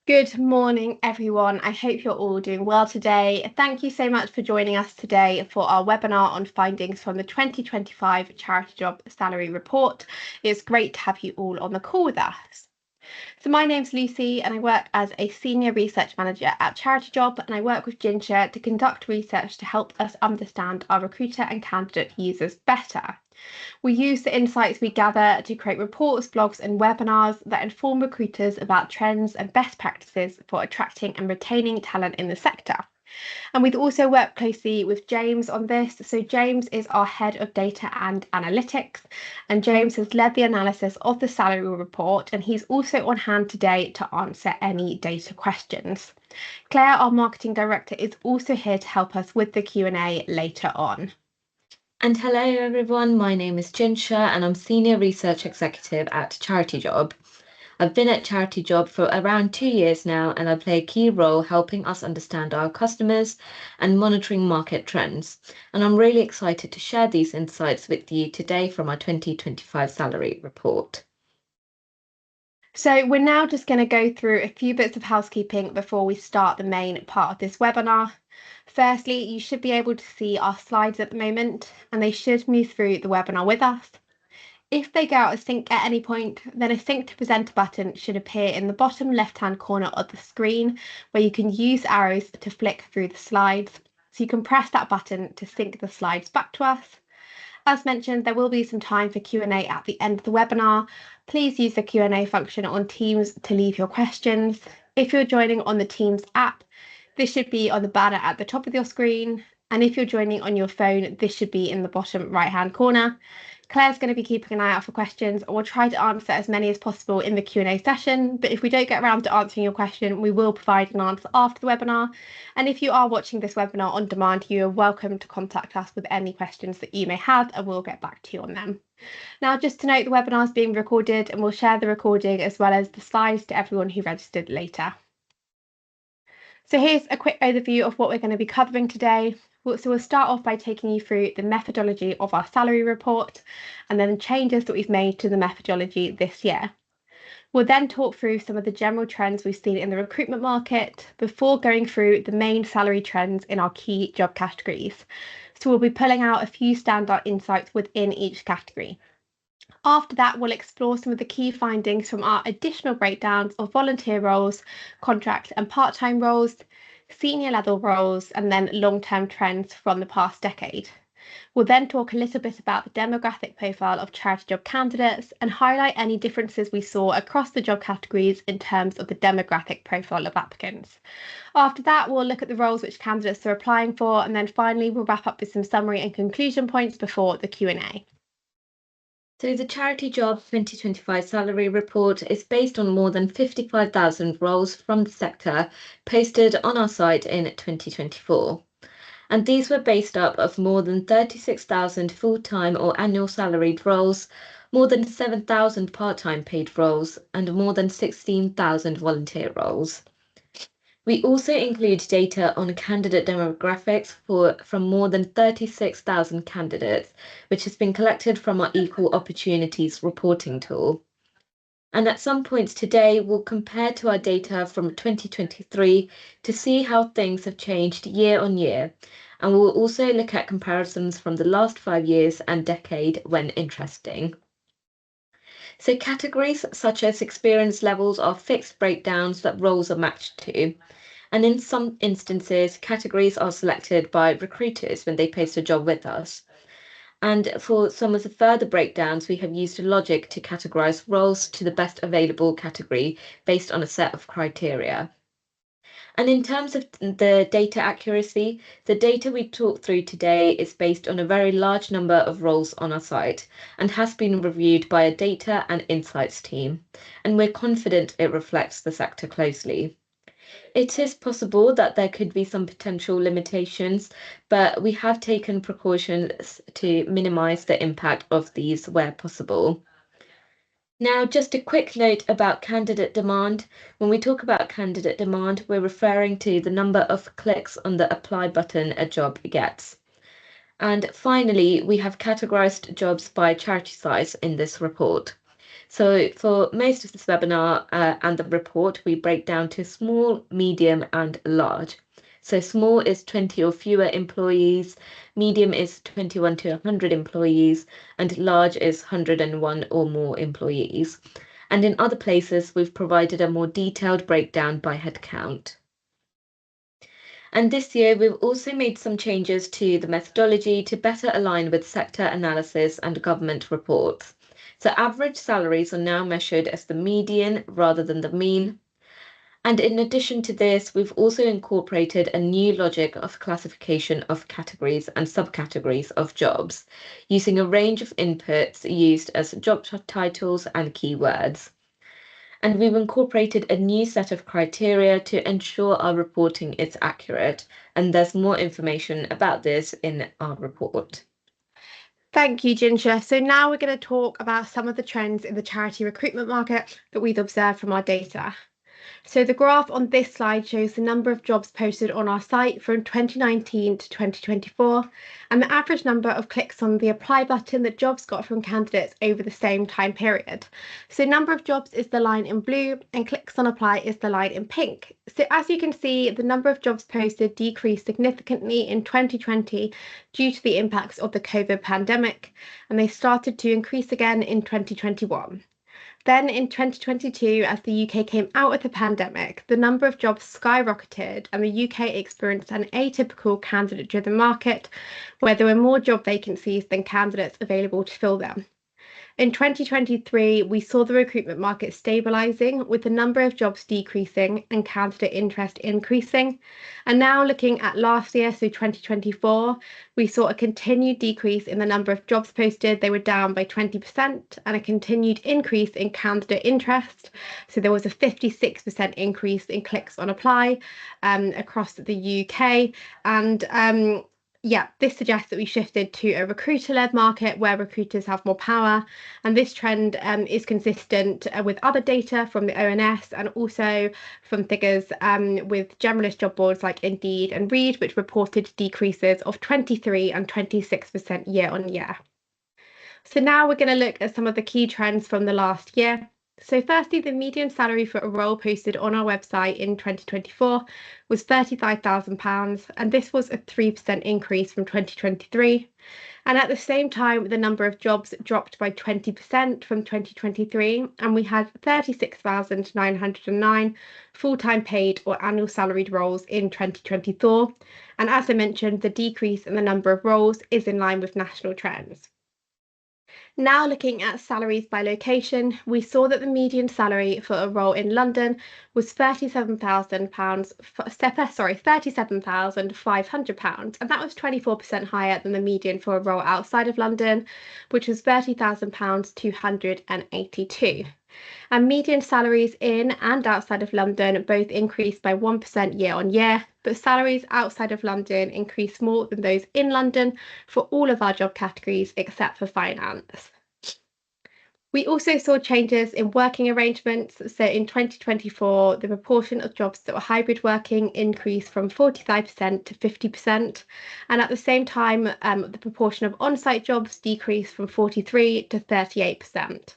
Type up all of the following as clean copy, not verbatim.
Good morning, everyone. I hope you're all doing well today. Thank you so much for joining us today for our webinar on findings from the 2025 Charity Job Salary Report. It's great to have you all on the call with us. So my name's Lucy and I work as a Senior Research Manager at Charity Job, and I work with Ginger to conduct research to help us understand our recruiter and candidate users better. We use the insights we gather to create reports, blogs, and webinars that inform recruiters about trends and best practices for attracting and retaining talent in the sector. And we've also worked closely with James on this. So James is our head of data and analytics, and James has led the analysis of the salary report, and he's also on hand today to answer any data questions. Claire, our marketing director, is also here to help us with the Q&A later on. And hello everyone, my name is Ginger and I'm Senior Research Executive at Charity Job. I've been at Charity Job for around 2 years now, and I play a key role helping us understand our customers and monitoring market trends. And I'm really excited to share these insights with you today from our 2025 salary report. So we're now just going to go through a few bits of housekeeping before we start the main part of this webinar. Firstly, you should be able to see our slides at the moment, and they should move through the webinar with us. If they go out of sync at any point, then a sync to presenter button should appear in the bottom left-hand corner of the screen, where you can use arrows to flick through the slides. So you can press that button to sync the slides back to us. As mentioned, there will be some time for Q&A at the end of the webinar. Please use the Q&A function on Teams to leave your questions. If you're joining on the Teams app, this should be on the banner at the top of your screen. And if you're joining on your phone, this should be in the bottom right-hand corner. Claire's going to be keeping an eye out for questions, and we'll try to answer as many as possible in the Q&A session. But if we don't get around to answering your question, we will provide an answer after the webinar. And if you are watching this webinar on demand, you are welcome to contact us with any questions that you may have, and we'll get back to you on them. Now, just to note, the webinar is being recorded, and we'll share the recording as well as the slides to everyone who registered later. So here's a quick overview of what we're going to be covering today. So we'll start off by taking you through the methodology of our salary report and then the changes that we've made to the methodology this year. We'll then talk through some of the general trends we've seen in the recruitment market before going through the main salary trends in our key job categories. So we'll be pulling out a few standout insights within each category. After that, we'll explore some of the key findings from our additional breakdowns of volunteer roles, contract and part-time roles, senior level roles, and then long-term trends from the past decade. We'll then talk a little bit about the demographic profile of charity job candidates and highlight any differences we saw across the job categories in terms of the demographic profile of applicants. After that, we'll look at the roles which candidates are applying for, and then finally we'll wrap up with some summary and conclusion points before the Q&A. So the Charity Job 2025 salary report is based on more than 55,000 roles from the sector posted on our site in 2024. And these were based up of more than 36,000 full-time or annual salaried roles, more than 7,000 part-time paid roles, and more than 16,000 volunteer roles. We also include data on candidate demographics from more than 36,000 candidates, which has been collected from our Equal Opportunities reporting tool. And at some points today, we'll compare to our data from 2023 to see how things have changed year on year. And we'll also look at comparisons from the last 5 years and decade when interesting. So categories such as experience levels are fixed breakdowns that roles are matched to. And in some instances, categories are selected by recruiters when they post a job with us. And for some of the further breakdowns, we have used logic to categorize roles to the best available category based on a set of criteria. And in terms of the data accuracy, the data we talk through today is based on a very large number of roles on our site and has been reviewed by a data and insights team. And we're confident it reflects the sector closely. It is possible that there could be some potential limitations, but we have taken precautions to minimize the impact of these where possible. Now, just a quick note about candidate demand. When we talk about candidate demand, we're referring to the number of clicks on the apply button a job gets. And finally, we have categorized jobs by charity size in this report. So for most of this webinar and the report, we break down to small, medium, and large. So small is 20 or fewer employees, medium is 21 to 100 employees, and large is 101 or more employees. And in other places, we've provided a more detailed breakdown by headcount. And this year, we've also made some changes to the methodology to better align with sector analysis and government reports. So average salaries are now measured as the median rather than the mean. And in addition to this, we've also incorporated a new logic of classification of categories and subcategories of jobs, using a range of inputs used as job titles and keywords. And we've incorporated a new set of criteria to ensure our reporting is accurate. And there's more information about this in our report. Thank you, Ginger. So now we're going to talk about some of the trends in the charity recruitment market that we've observed from our data. So the graph on this slide shows the number of jobs posted on our site from 2019 to 2024 and the average number of clicks on the apply button that jobs got from candidates over the same time period. So number of jobs is the line in blue and clicks on apply is the line in pink. So as you can see, the number of jobs posted decreased significantly in 2020 due to the impacts of the COVID pandemic, and they started to increase again in 2021. Then in 2022, as the UK came out of the pandemic, the number of jobs skyrocketed and the UK experienced an atypical candidate-driven market where there were more job vacancies than candidates available to fill them. In 2023, we saw the recruitment market stabilising, with the number of jobs decreasing and candidate interest increasing. And now looking at last year, so 2024, we saw a continued decrease in the number of jobs posted. They were down by 20% and a continued increase in candidate interest. So there was a 56% increase in clicks on apply across the UK. And yeah, this suggests that we shifted to a recruiter-led market where recruiters have more power. And this trend is consistent with other data from the ONS and also from figures with generalist job boards like Indeed and Reed, which reported decreases of 23 and 26% year on year. So now we're going to look at some of the key trends from the last year. So firstly, the median salary for a role posted on our website in 2024 was £35,000, and this was a 3% increase from 2023. And at the same time, the number of jobs dropped by 20% from 2023, and we had 36,909 full-time paid or annual salaried roles in 2024. And as I mentioned, the decrease in the number of roles is in line with national trends. Now looking at salaries by location, we saw that the median salary for a role in London was £37,500, and that was 24% higher than the median for a role outside of London, which was £30,282. And median salaries in and outside of London both increased by 1% year on year, but salaries outside of London increased more than those in London for all of our job categories except for finance. We also saw changes in working arrangements. So in 2024, the proportion of jobs that were hybrid working increased from 45% to 50%. And at the same time, the proportion of on-site jobs decreased from 43 to 38%.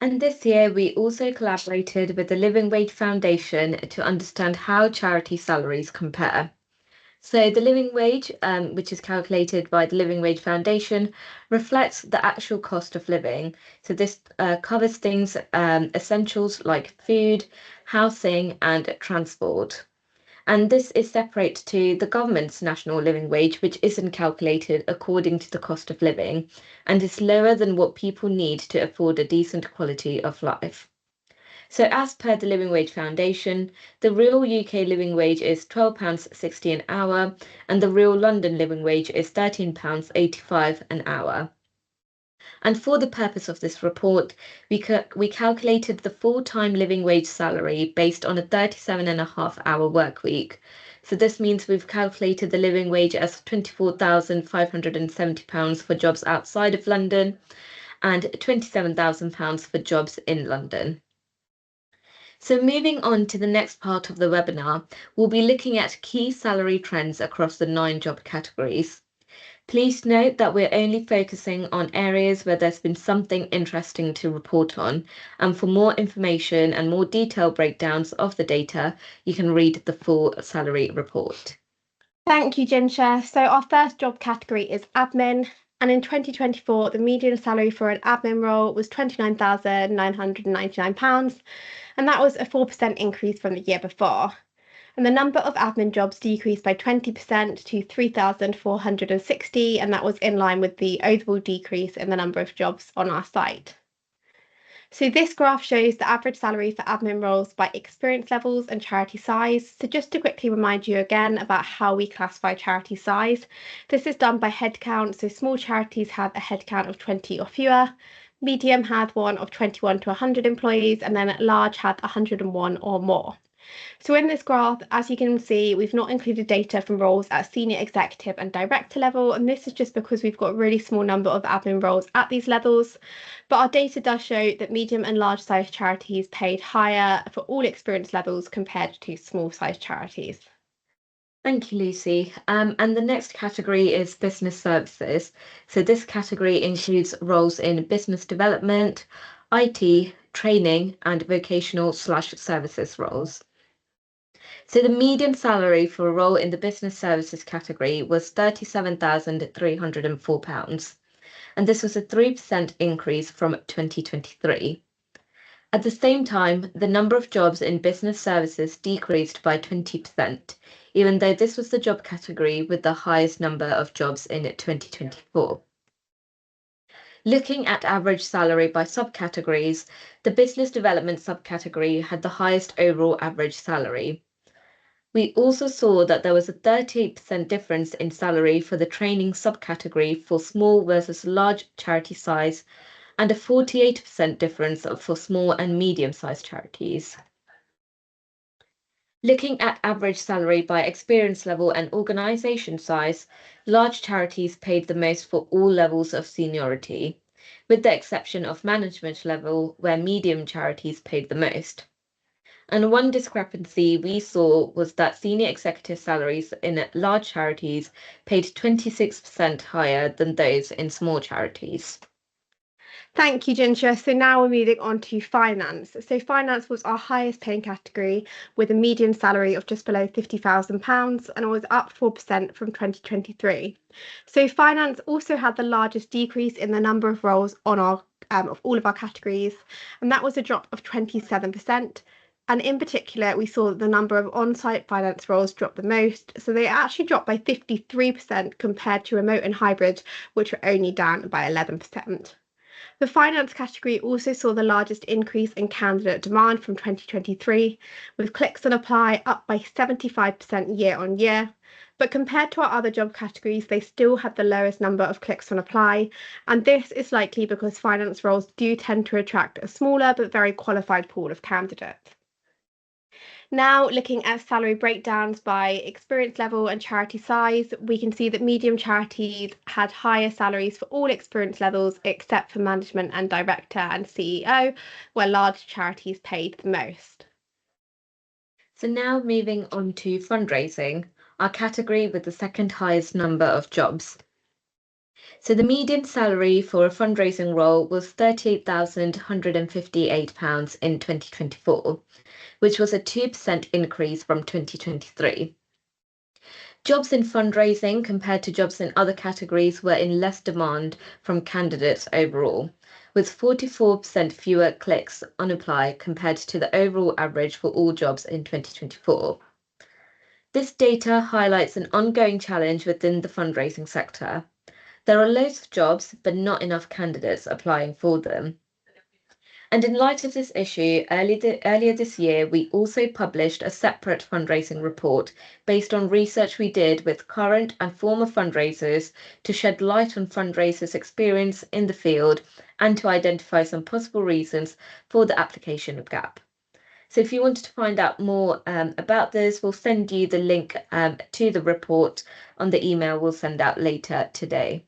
And this year, we also collaborated with the Living Wage Foundation to understand how charity salaries compare. So the living wage, which is calculated by the Living Wage Foundation, reflects the actual cost of living. So this covers things, essentials like food, housing, and transport. And this is separate to the government's national living wage, which isn't calculated according to the cost of living and is lower than what people need to afford a decent quality of life. So as per the Living Wage Foundation, the real UK living wage is £12.60 an hour, and the real London living wage is £13.85 an hour. And for the purpose of this report, we calculated the full-time living wage salary based on a 37.5-hour work week. So this means we've calculated the living wage as £24,570 for jobs outside of London and £27,000 for jobs in London. So moving on to the next part of the webinar, we'll be looking at key salary trends across the 9 job categories. Please note that we're only focusing on areas where there's been something interesting to report on, and for more information and more detailed breakdowns of the data, you can read the full salary report. Thank you, Ginger. So our first job category is admin. And in 2024, the median salary for an admin role was £29,999. And that was a 4% increase from the year before. And the number of admin jobs decreased by 20% to 3,460. And that was in line with the overall decrease in the number of jobs on our site. So this graph shows the average salary for admin roles by experience levels and charity size. So just to quickly remind you again about how we classify charity size, this is done by headcount. So small charities have a headcount of 20 or fewer, medium had one of 21 to 100 employees, and then large had 101 or more. So in this graph, as you can see, we've not included data from roles at senior executive and director level, and this is just because we've got a really small number of admin roles at these levels. But our data does show that medium and large size charities paid higher for all experience levels compared to small size charities. Thank you, Lucy. And the next category is business services. So this category includes roles in business development, IT, training, and vocational/services roles. So the median salary for a role in the business services category was £37,304, and this was a 3% increase from 2023. At the same time, the number of jobs in business services decreased by 20%, even though this was the job category with the highest number of jobs in 2024. Looking at average salary by subcategories, the business development subcategory had the highest overall average salary. We also saw that there was a 38% difference in salary for the training subcategory for small versus large charity size, and a 48% difference for small and medium-sized charities. Looking at average salary by experience level and organisation size, large charities paid the most for all levels of seniority, with the exception of management level, where medium charities paid the most. And one discrepancy we saw was that senior executive salaries in large charities paid 26% higher than those in small charities. Thank you, Ginger. So now we're moving on to finance. So finance was our highest paying category with a median salary of just below £50,000, and it was up 4% from 2023. So finance also had the largest decrease in the number of roles on our of all of our categories, and that was a drop of 27%. And in particular, we saw that the number of on-site finance roles dropped the most. So they actually dropped by 53% compared to remote and hybrid, which were only down by 11%. The finance category also saw the largest increase in candidate demand from 2023, with clicks on apply up by 75% year on year. But compared to our other job categories, they still had the lowest number of clicks on apply. And this is likely because finance roles do tend to attract a smaller but very qualified pool of candidates. Now, looking at salary breakdowns by experience level and charity size, we can see that medium charities had higher salaries for all experience levels except for management and director and CEO, where large charities paid the most. So now moving on to fundraising, our category with the second highest number of jobs. So the median salary for a fundraising role was £38,158 in 2024, which was a 2% increase from 2023. Jobs in fundraising compared to jobs in other categories were in less demand from candidates overall, with 44% fewer clicks on apply compared to the overall average for all jobs in 2024. This data highlights an ongoing challenge within the fundraising sector. There are loads of jobs, but not enough candidates applying for them. And in light of this issue, earlier this year, we also published a separate fundraising report based on research we did with current and former fundraisers to shed light on fundraisers' experience in the field and to identify some possible reasons for the application of gap. So if you wanted to find out more about this, we'll send you the link to the report on the email we'll send out later today.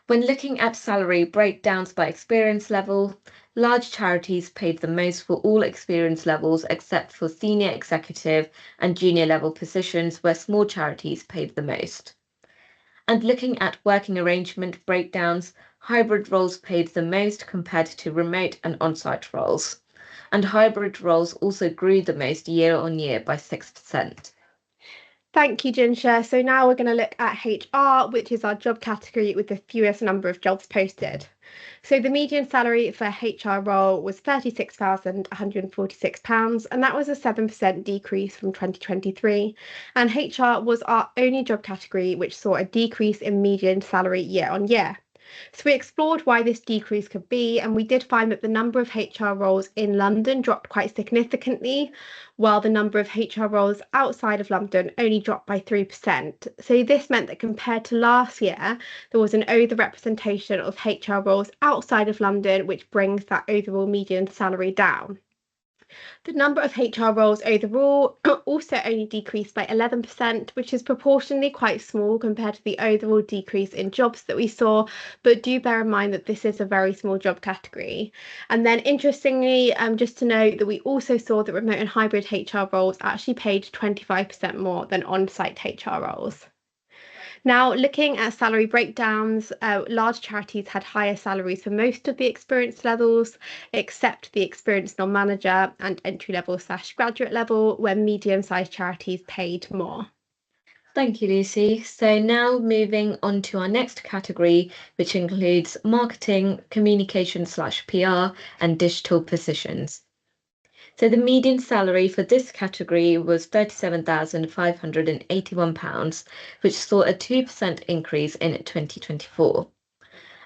When looking at salary breakdowns by experience level, large charities paid the most for all experience levels except for senior executive and junior level positions where small charities paid the most. And looking at working arrangement breakdowns, hybrid roles paid the most compared to remote and on-site roles. And hybrid roles also grew the most year on year by 6%. Thank you, Jinsha. So now we're going to look at HR, which is our job category with the fewest number of jobs posted. So the median salary for a HR role was £36,146, and that was a 7% decrease from 2023. And HR was our only job category which saw a decrease in median salary year on year. So we explored why this decrease could be, and we did find that the number of HR roles in London dropped quite significantly, while the number of HR roles outside of London only dropped by 3%. So this meant that compared to last year, there was an overrepresentation of HR roles outside of London, which brings that overall median salary down. The number of HR roles overall also only decreased by 11%, which is proportionally quite small compared to the overall decrease in jobs that we saw. But do bear in mind that this is a very small job category. And then interestingly, just to note that we also saw that remote and hybrid HR roles actually paid 25% more than on-site HR roles. Now, looking at salary breakdowns, large charities had higher salaries for most of the experience levels, except the experienced non-manager and entry level / graduate level, where medium-sized charities paid more. Thank you, Lucy. So now moving on to our next category, which includes marketing, communication / PR, and digital positions. So the median salary for this category was £37,581, which saw a 2% increase in 2024.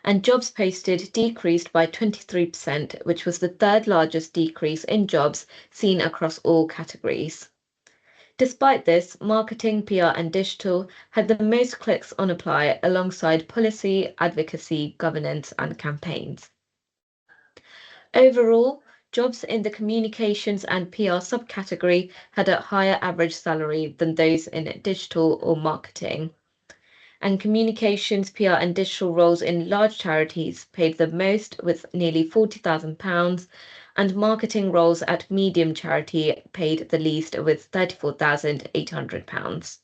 And jobs posted decreased by 23%, which was the third largest decrease in jobs seen across all categories. Despite this, marketing, PR, and digital had the most clicks on apply alongside policy, advocacy, governance, and campaigns. Overall, jobs in the communications and PR subcategory had a higher average salary than those in digital or marketing. And communications, PR, and digital roles in large charities paid the most with nearly £40,000, and marketing roles at medium charity paid the least with £34,800.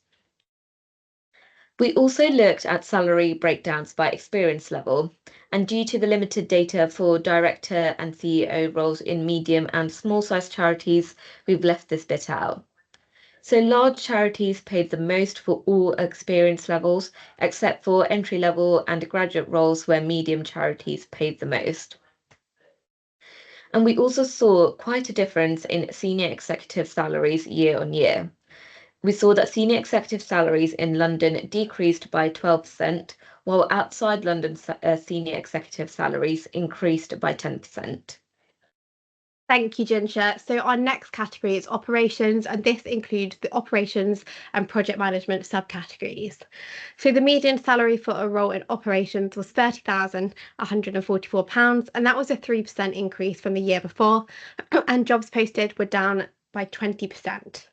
We also looked at salary breakdowns by experience level, and due to the limited data for director and CEO roles in medium and small size charities, we've left this bit out. So large charities paid the most for all experience levels, except for entry level and graduate roles where medium charities paid the most. And we also saw quite a difference in senior executive salaries year on year. We saw that senior executive salaries in London decreased by 12%, while outside London senior executive salaries increased by 10%. Thank you, Jinsha. So our next category is operations, and this includes the operations and project management subcategories. So the median salary for a role in operations was £30,144, and that was a 3% increase from the year before, and jobs posted were down by 20%.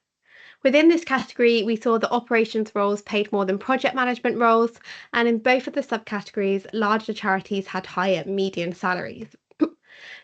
Within this category, we saw that operations roles paid more than project management roles, and in both of the subcategories, larger charities had higher median salaries.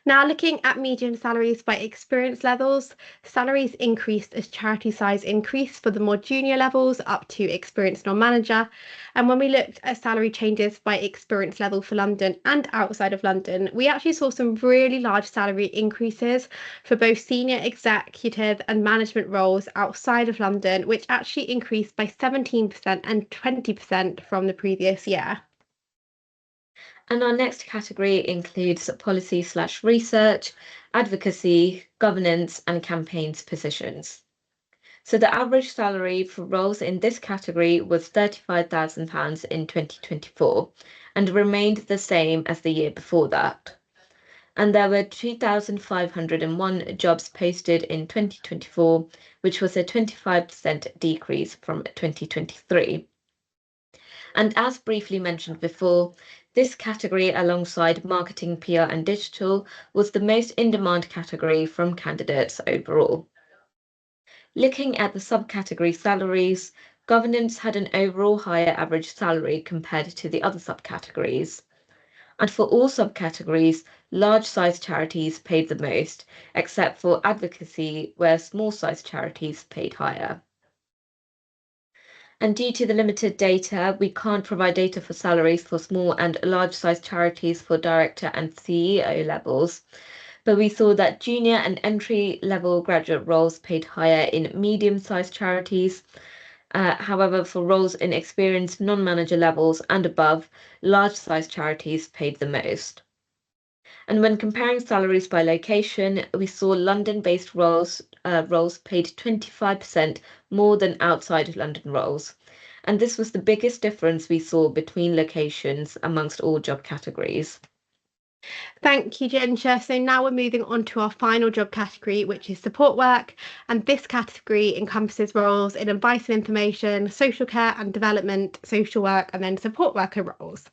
Now, looking at median salaries by experience levels, salaries increased as charity size increased for the more junior levels up to experienced non-manager. And when we looked at salary changes by experience level for London and outside of London, we actually saw some really large salary increases for both senior executive and management roles outside of London, which actually increased by 17% and 20% from the previous year. And our next category includes policy / research, advocacy, governance, and campaigns positions. So the average salary for roles in this category was £35,000 in 2024 and remained the same as the year before that. And there were 2,501 jobs posted in 2024, which was a 25% decrease from 2023. And as briefly mentioned before, this category, alongside marketing, PR, and digital, was the most in-demand category from candidates overall. Looking at the subcategory salaries, governance had an overall higher average salary compared to the other subcategories. And for all subcategories, large-sized charities paid the most, except for advocacy, where small-sized charities paid higher. And due to the limited data, we can't provide data for salaries for small and large size charities for director and CEO levels. But we saw that junior and entry level graduate roles paid higher in medium sized charities. However, for roles in experienced non manager levels and above, large sized charities paid the most. And when comparing salaries by location, we saw London-based roles paid 25% more than outside of London roles. And this was the biggest difference we saw between locations amongst all job categories. Thank you, Ginger. So now we're moving on to our final job category, which is support work. And this category encompasses roles in advice and information, social care and development, social work, and then support worker roles.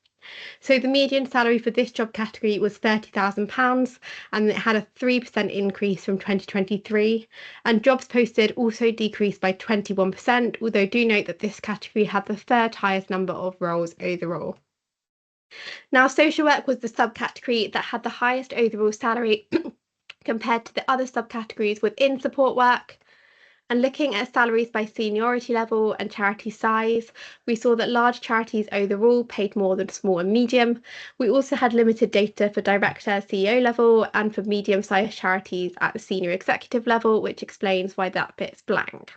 So the median salary for this job category was £30,000 and it had a 3% increase from 2023. And jobs posted also decreased by 21%, although do note that this category had the third highest number of roles overall. Now, social work was the subcategory that had the highest overall salary compared to the other subcategories within support work. And looking at salaries by seniority level and charity size, we saw that large charities overall paid more than small and medium. We also had limited data for director, CEO level, and for medium-sized charities at the senior executive level, which explains why that bit's blank.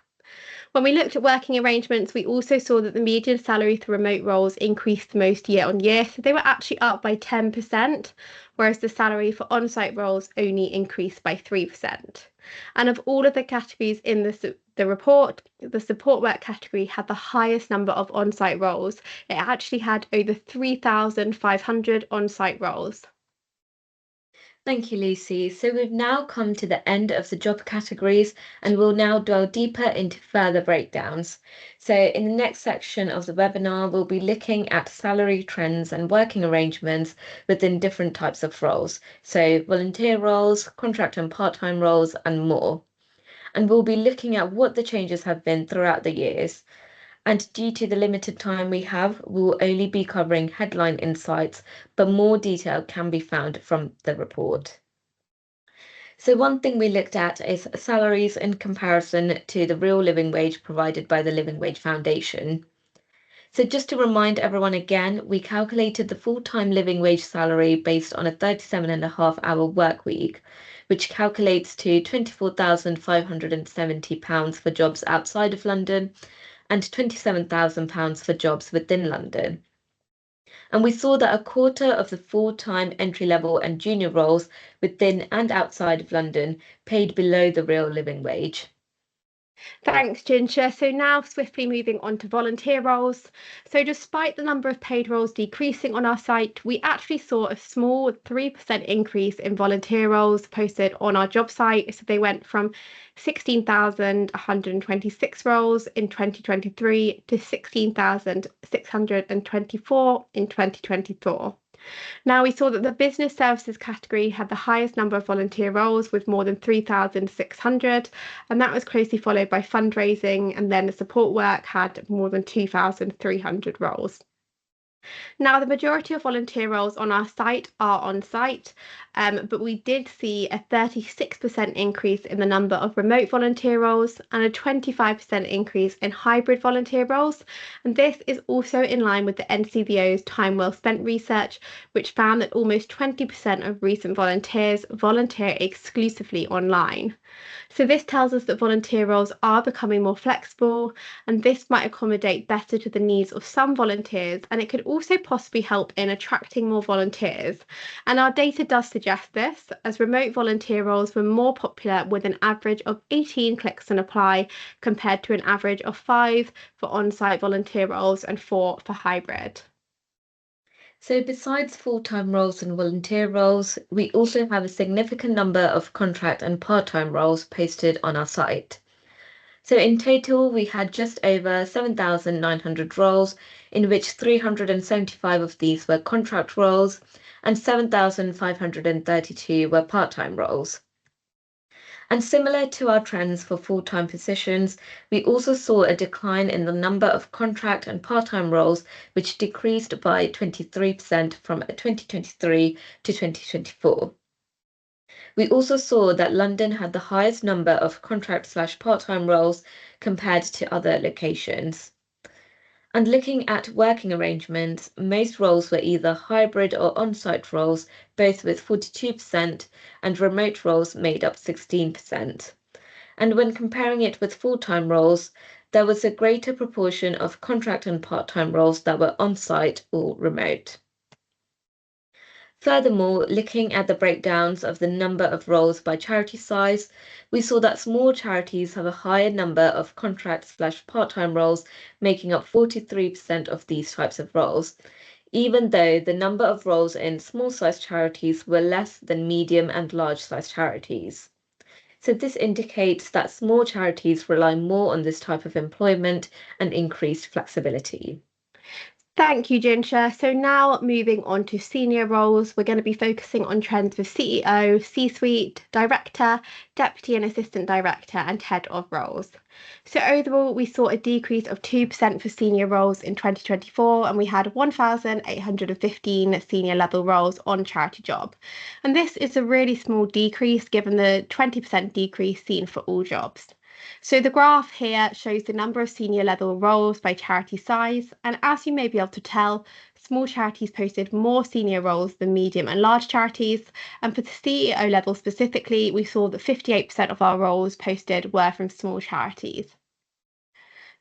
When we looked at working arrangements, we also saw that the median salary for remote roles increased the most year on year. So they were actually up by 10%, whereas the salary for on-site roles only increased by 3%. And of all of the categories in the report, the support work category had the highest number of on-site roles. It actually had over 3,500 on-site roles. Thank you, Lucy. So we've now come to the end of the job categories and we'll now delve deeper into further breakdowns. So in the next section of the webinar, we'll be looking at salary trends and working arrangements within different types of roles. So volunteer roles, contract and part-time roles, and more. And we'll be looking at what the changes have been throughout the years. And due to the limited time we have, we'll only be covering headline insights, but more detail can be found from the report. So one thing we looked at is salaries in comparison to the real living wage provided by the Living Wage Foundation. So just to remind everyone again, we calculated the full-time living wage salary based on a 37.5-hour work week, which calculates to £24,570 for jobs outside of London and £27,000 for jobs within London. And we saw that a quarter of the full-time entry-level and junior roles within and outside of London paid below the real living wage. Thanks, Ginger. So now swiftly moving on to volunteer roles. So despite the number of paid roles decreasing on our site, we actually saw a small 3% increase in volunteer roles posted on our job site. So they went from 16,126 roles in 2023 to 16,624 in 2024. Now, we saw that the business services category had the highest number of volunteer roles with more than 3,600, and that was closely followed by fundraising, and then the support work had more than 2,300 roles. Now, the majority of volunteer roles on our site are on site, but we did see a 36% increase in the number of remote volunteer roles and a 25% increase in hybrid volunteer roles. And this is also in line with the NCVO's Time Well Spent research, which found that almost 20% of recent volunteers volunteer exclusively online. So this tells us that volunteer roles are becoming more flexible, and this might accommodate better to the needs of some volunteers, and it could also possibly help in attracting more volunteers. And our data does suggest this, as remote volunteer roles were more popular with an average of 18 clicks on apply compared to an average of 5 for on-site volunteer roles and 4 for hybrid. So besides full-time roles and volunteer roles, we also have a significant number of contract and part-time roles posted on our site. So in total, we had just over 7,900 roles, in which 375 of these were contract roles and 7,532 were part-time roles. And similar to our trends for full-time positions, we also saw a decline in the number of contract and part-time roles, which decreased by 23% from 2023 to 2024. We also saw that London had the highest number of contract/part-time roles compared to other locations. And looking at working arrangements, most roles were either hybrid or on-site roles, both with 42%, and remote roles made up 16%. And when comparing it with full-time roles, there was a greater proportion of contract and part-time roles that were on-site or remote. Furthermore, looking at the breakdowns of the number of roles by charity size, we saw that small charities have a higher number of contract/part-time roles, making up 43% of these types of roles, even though the number of roles in small-sized charities were less than medium and large-sized charities. So this indicates that small charities rely more on this type of employment and increased flexibility. Thank you, Jinsha. So now moving on to senior roles, we're going to be focusing on trends with CEO, C-suite, director, deputy and assistant director, and head of roles. So overall, we saw a decrease of 2% for senior roles in 2024, and we had 1,815 senior level roles on Charity Job. And this is a really small decrease given the 20% decrease seen for all jobs. So the graph here shows the number of senior level roles by charity size, and as you may be able to tell, small charities posted more senior roles than medium and large charities, and for the CEO level specifically, we saw that 58% of our roles posted were from small charities.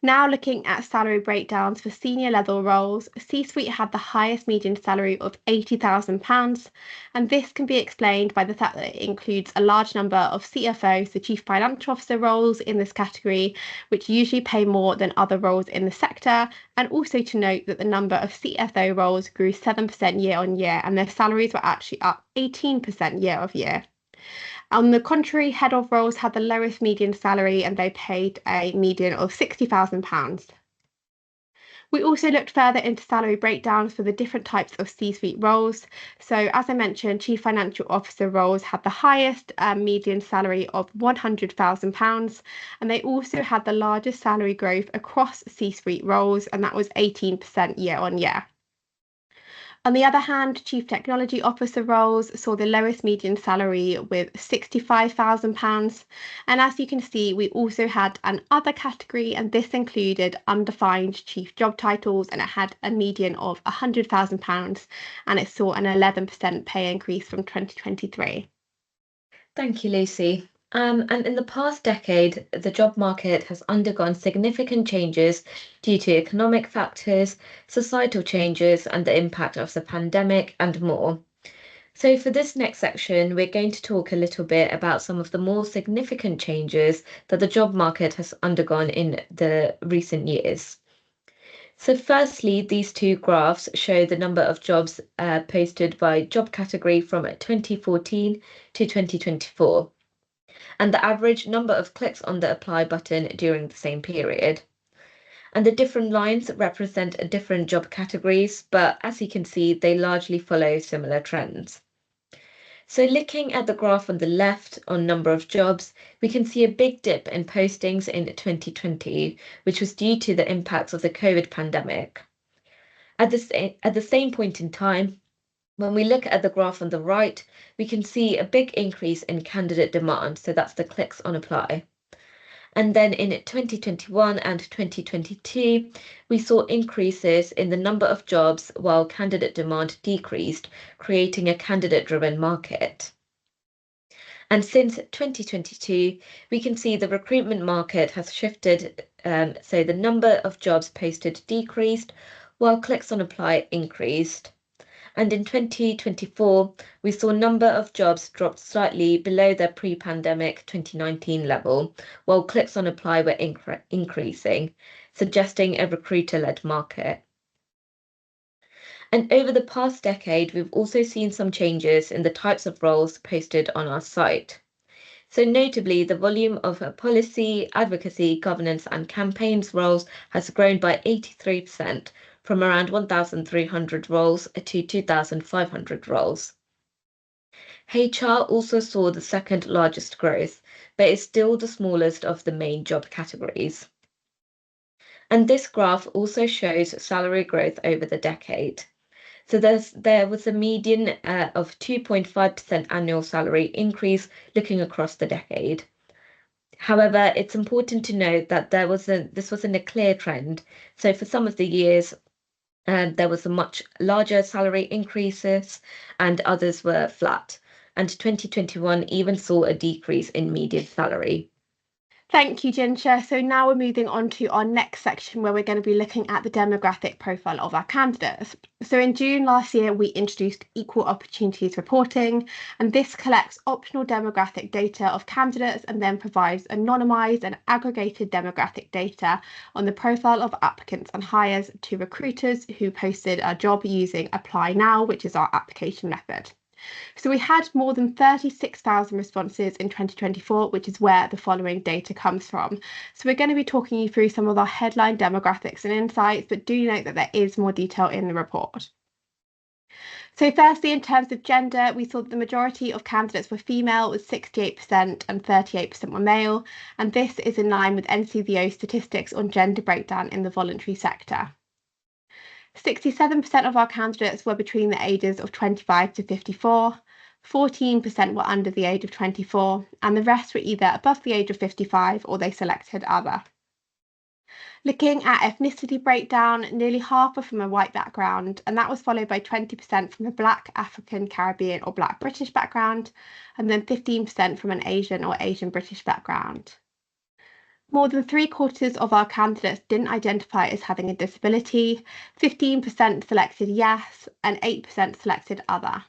Now looking at salary breakdowns for senior level roles, C-suite had the highest median salary of £80,000, and this can be explained by the fact that it includes a large number of CFO, so Chief Financial Officer roles in this category, which usually pay more than other roles in the sector, and also to note that the number of CFO roles grew 7% year on year, and their salaries were actually up 18% year over year. On the contrary, head of roles had the lowest median salary and they paid a median of £60,000. We also looked further into salary breakdowns for the different types of C-suite roles. So as I mentioned, Chief Financial Officer roles had the highest median salary of £100,000, and they also had the largest salary growth across C-suite roles, and that was 18% year on year. On the other hand, Chief Technology Officer roles saw the lowest median salary with £65,000. And as you can see, we also had an other category, and this included undefined chief job titles, and it had a median of £100,000, and it saw an 11% pay increase from 2023. Thank you, Lucy. And in the past decade, the job market has undergone significant changes due to economic factors, societal changes, and the impact of the pandemic, and more. So, for this next section, we're going to talk a little bit about some of the more significant changes that the job market has undergone in the recent years. So, firstly, these two graphs show the number of jobs posted by job category from 2014 to 2024, and the average number of clicks on the apply button during the same period. And the different lines represent different job categories, but as you can see, they largely follow similar trends. So looking at the graph on the left on number of jobs, we can see a big dip in postings in 2020, which was due to the impacts of the COVID pandemic. At the same point in time, when we look at the graph on the right, we can see a big increase in candidate demand, so that's the clicks on apply. And then in 2021 and 2022, we saw increases in the number of jobs while candidate demand decreased, creating a candidate-driven market. And since 2022, we can see the recruitment market has shifted, so the number of jobs posted decreased while clicks on apply increased. And in 2024, we saw number of jobs dropped slightly below their pre-pandemic 2019 level, while clicks on apply were increasing, suggesting a recruiter-led market. And over the past decade, we've also seen some changes in the types of roles posted on our site. So notably, the volume of policy, advocacy, governance and campaigns roles has grown by 83%, from around 1,300 roles to 2,500 roles. HR also saw the second largest growth, but is still the smallest of the main job categories. And this graph also shows salary growth over the decade. So there was a median of 2.5% annual salary increase looking across the decade. However, it's important to note that this wasn't a clear trend. So for some of the years, there was a much larger salary increases and others were flat. And 2021 even saw a decrease in median salary. Thank you, Ginger. So now we're moving on to our next section where we're going to be looking at the demographic profile of our candidates. So in June last year, we introduced Equal Opportunities Reporting, and this collects optional demographic data of candidates and then provides anonymised and aggregated demographic data on the profile of applicants and hires to recruiters who posted a job using Apply Now, which is our application method. So we had more than 36,000 responses in 2024, which is where the following data comes from. So we're going to be talking you through some of our headline demographics and insights, but do note that there is more detail in the report. So firstly, in terms of gender, we saw that the majority of candidates were female, with 68% and 38% were male, and this is in line with NCVO statistics on gender breakdown in the voluntary sector. 67% of our candidates were between the ages of 25 to 54, 14% were under the age of 24, and the rest were either above the age of 55 or they selected other. Looking at ethnicity breakdown, nearly half were from a white background, and that was followed by 20% from a Black, African, Caribbean, or Black British background, and then 15% from an Asian or Asian British background. More than 3/4 of our candidates didn't identify as having a disability, 15% selected yes, and 8% selected other.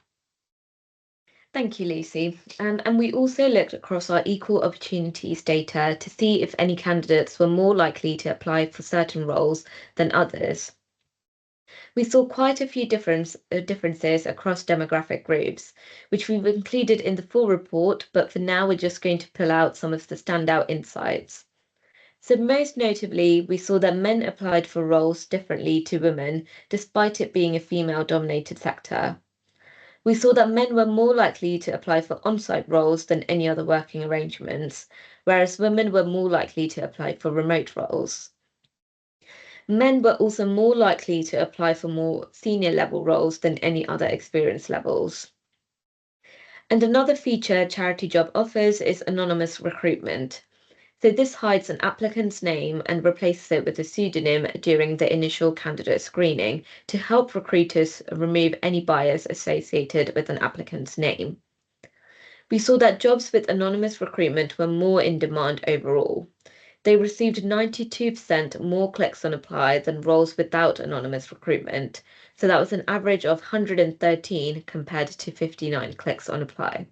Thank you, Lucy. And we also looked across our equal opportunities data to see if any candidates were more likely to apply for certain roles than others. We saw quite a few differences across demographic groups, which we've included in the full report, but for now we're just going to pull out some of the standout insights. So most notably, we saw that men applied for roles differently to women, despite it being a female-dominated sector. We saw that men were more likely to apply for on-site roles than any other working arrangements, whereas women were more likely to apply for remote roles. Men were also more likely to apply for more senior level roles than any other experience levels. And another feature Charity Job offers is anonymous recruitment. So this hides an applicant's name and replaces it with a pseudonym during the initial candidate screening to help recruiters remove any bias associated with an applicant's name. We saw that jobs with anonymous recruitment were more in demand overall. They received 92% more clicks on apply than roles without anonymous recruitment. So that was an average of 113 compared to 59 clicks on apply.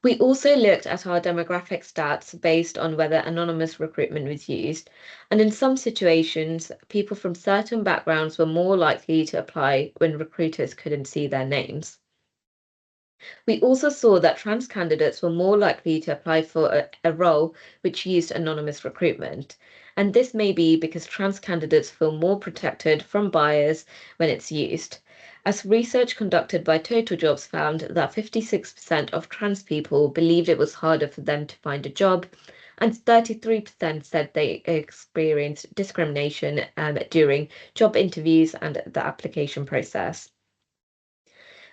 We also looked at our demographic stats based on whether anonymous recruitment was used, and in some situations, people from certain backgrounds were more likely to apply when recruiters couldn't see their names. We also saw that trans candidates were more likely to apply for a role which used anonymous recruitment, and this may be because trans candidates feel more protected from bias when it's used. As research conducted by Total Jobs found that 56% of trans people believed it was harder for them to find a job, and 33% said they experienced discrimination during job interviews and the application process.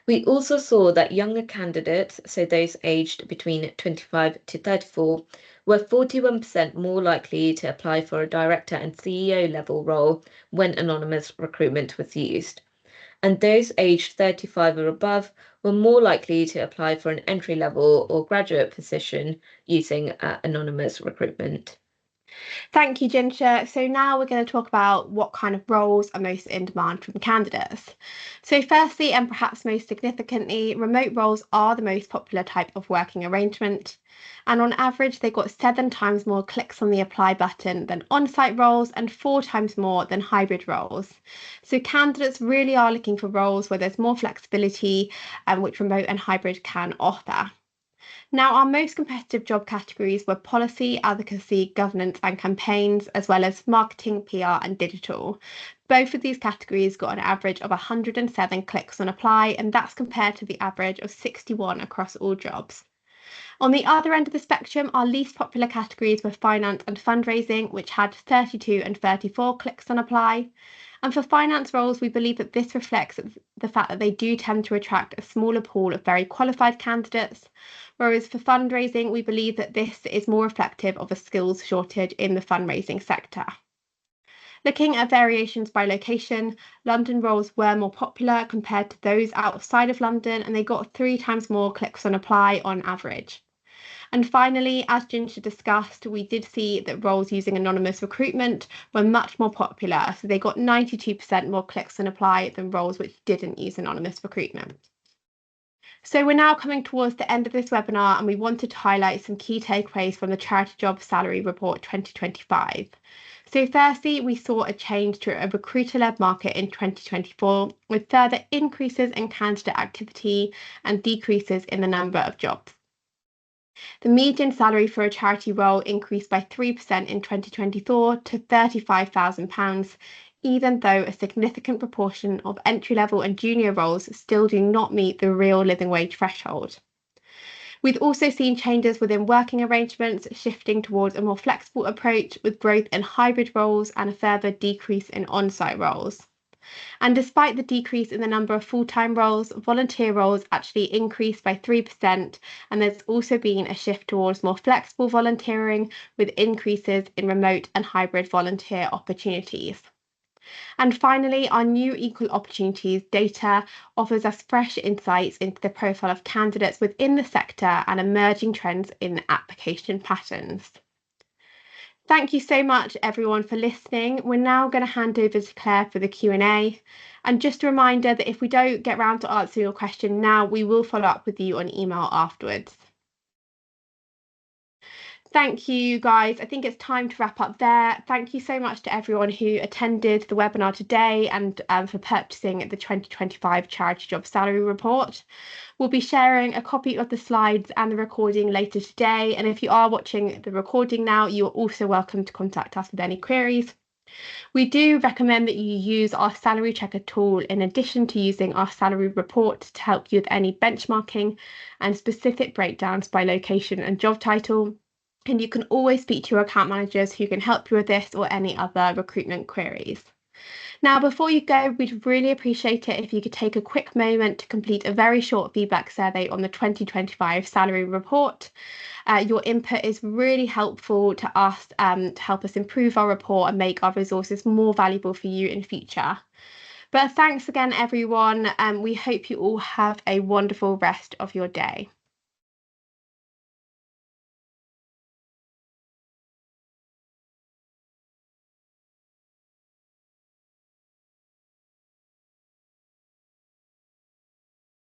We also saw that younger candidates, so those aged between 25 to 34, were 41% more likely to apply for a director and CEO level role when anonymous recruitment was used. And those aged 35 or above were more likely to apply for an entry level or graduate position using anonymous recruitment. Thank you, Ginger. So now we're going to talk about what kind of roles are most in demand from candidates. So firstly, and perhaps most significantly, remote roles are the most popular type of working arrangement. And on average, they got 7 times more clicks on the apply button than on-site roles and 4 times more than hybrid roles. So candidates really are looking for roles where there's more flexibility, which remote and hybrid can offer. Now, our most competitive job categories were policy, advocacy, governance, and campaigns, as well as marketing, PR, and digital. Both of these categories got an average of 107 clicks on apply, and that's compared to the average of 61 across all jobs. On the other end of the spectrum, our least popular categories were finance and fundraising, which had 32 and 34 clicks on apply. And for finance roles, we believe that this reflects the fact that they do tend to attract a smaller pool of very qualified candidates. Whereas for fundraising, we believe that this is more reflective of a skills shortage in the fundraising sector. Looking at variations by location, London roles were more popular compared to those outside of London, and they got 3 times more clicks on apply on average. And finally, as Ginger discussed, we did see that roles using anonymous recruitment were much more popular. So they got 92% more clicks on apply than roles which didn't use anonymous recruitment. So we're now coming towards the end of this webinar, and we wanted to highlight some key takeaways from the Charity Job Salary Report 2025. So firstly, we saw a change to a recruiter-led market in 2024, with further increases in candidate activity and decreases in the number of jobs. The median salary for a charity role increased by 3% in 2024 to £35,000, even though a significant proportion of entry-level and junior roles still do not meet the real living wage threshold. We've also seen changes within working arrangements, shifting towards a more flexible approach with growth in hybrid roles and a further decrease in on-site roles. And despite the decrease in the number of full-time roles, volunteer roles actually increased by 3%, and there's also been a shift towards more flexible volunteering with increases in remote and hybrid volunteer opportunities. And finally, our new Equal Opportunities data offers us fresh insights into the profile of candidates within the sector and emerging trends in application patterns. Thank you so much, everyone, for listening. We're now going to hand over to Claire for the Q&A. And just a reminder that if we don't get round to answering your question now, we will follow up with you on email afterwards. Thank you, guys. I think it's time to wrap up there. Thank you so much to everyone who attended the webinar today and for purchasing the 2025 Charity Job Salary Report. We'll be sharing a copy of the slides and the recording later today. And if you are watching the recording now, you are also welcome to contact us with any queries. We do recommend that you use our salary checker tool in addition to using our salary report to help you with any benchmarking and specific breakdowns by location and job title. And you can always speak to your account managers who can help you with this or any other recruitment queries. Now, before you go, we'd really appreciate it if you could take a quick moment to complete a very short feedback survey on the 2025 salary report. Your input is really helpful to us to help us improve our report and make our resources more valuable for you in future. But thanks again, everyone, and we hope you all have a wonderful rest of your day.